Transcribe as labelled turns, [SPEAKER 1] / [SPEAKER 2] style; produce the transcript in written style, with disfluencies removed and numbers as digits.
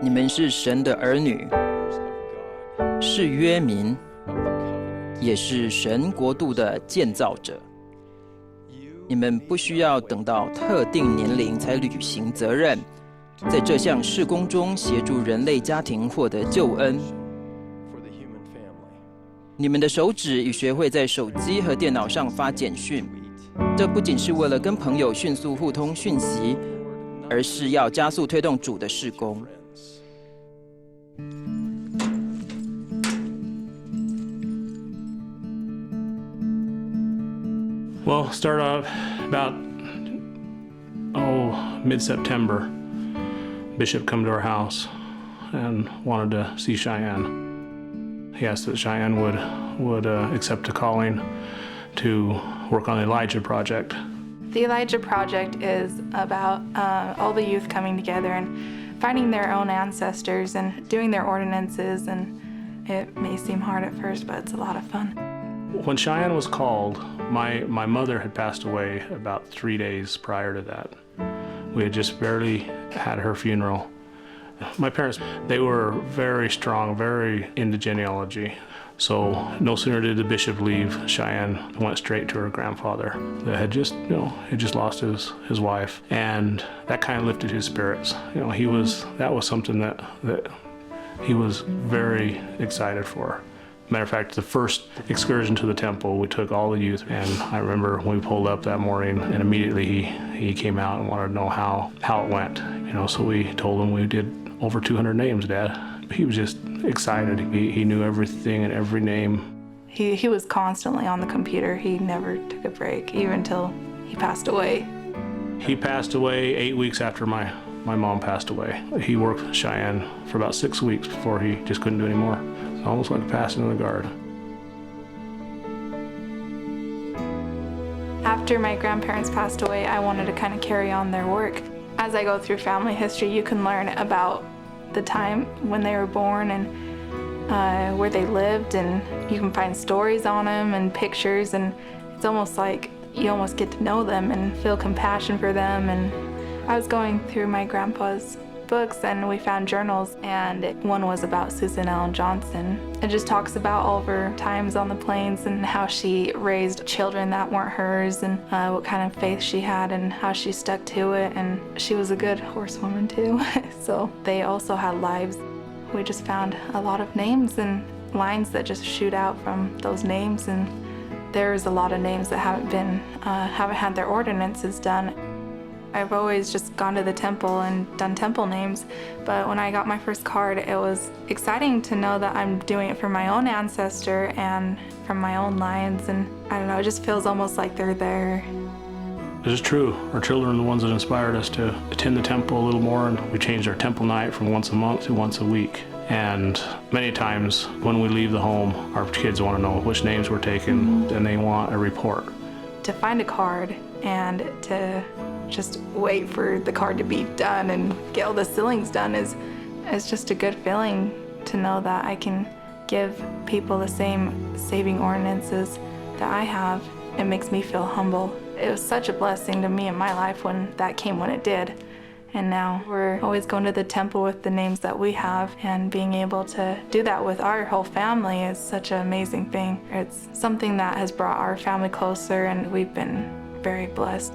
[SPEAKER 1] 你们是神的儿女，是约民，也是神国度的建造者。你们不需要等到特定年龄才履行责任，在这项事工中协助人类家庭获得救恩。你们的手指已学会在手机和电脑上发简讯，这不仅是为了跟朋友迅速互通讯息，而是要加速推动主的事工。
[SPEAKER 2] Well, start off about mid-September. Bishop come to our house and wanted to see Cheyenne. He asked that Cheyenne would accept a calling to work on the Elijah Project.
[SPEAKER 3] The Elijah Project is about all the youth coming together and finding their own ancestors and doing their ordinances, and it may seem hard at first, but it's a lot of fun.
[SPEAKER 2] When Cheyenne was called, my mother had passed away about 3 days prior to that. We had just barely had her funeral. My parents, they were very strong, very into genealogy. So no sooner did the bishop leave, Cheyenne went straight to her grandfather that had just, had just lost his wife. And that kind of lifted his spirits. That was something that he was very excited for. Matter of fact, the first excursion to the temple, we took all the youth, and I remember when we pulled up that morning, and immediately he came out and wanted to know how it went. So we told him we did over 200 names, Dad. He was just excited. He knew everything and every name.
[SPEAKER 3] He was constantly on the computer. He never took a break, even until he passed away.
[SPEAKER 2] He passed away 8 weeks after my mom passed away. He worked with Cheyenne for about 6 weeks before he just couldn't do any more. Almost like a passing of the guard.
[SPEAKER 3] After my grandparents passed away, I wanted to kind of carry on their work. As I go through family history, you can learn about the time when they were born and where they lived, and you can find stories on them and pictures, and it's almost like you almost get to know them and feel compassion for them. And I was going through my grandpa's books, and we found journals, and one was about Susan Ellen Johnson. It just talks about all of her times on the plains and how she raised children that weren't hers, and what kind of faith she had and how she stuck to it. And she was a good horsewoman too. So they also had lives. We just found a lot of names and lines that just shoot out from those names, and there's a lot of names that haven't had their ordinances done. I've always just gone to the temple and done temple names, but when I got my first card, it was exciting to know that I'm doing it for my own ancestor and from my own lines, and I don't know, it just feels almost like they're there.
[SPEAKER 2] It is true. Our children are the ones that inspired us to attend the temple a little more, and we changed our temple night from once a month to once a week. And many times when we leave the home, our kids want to know which names we're taking, and they want a report.
[SPEAKER 3] To find a card and to just wait for the card to be done and get all the sealings done is just a good feeling to know that I can give people the same saving ordinances that I have. It makes me feel humble. It was such a blessing to me in my life when that came when it did. And now we're always going to the temple with the names that we have, and being able to do that with our whole family is such an amazing thing. It's something that has brought our family closer, and we've been very blessed.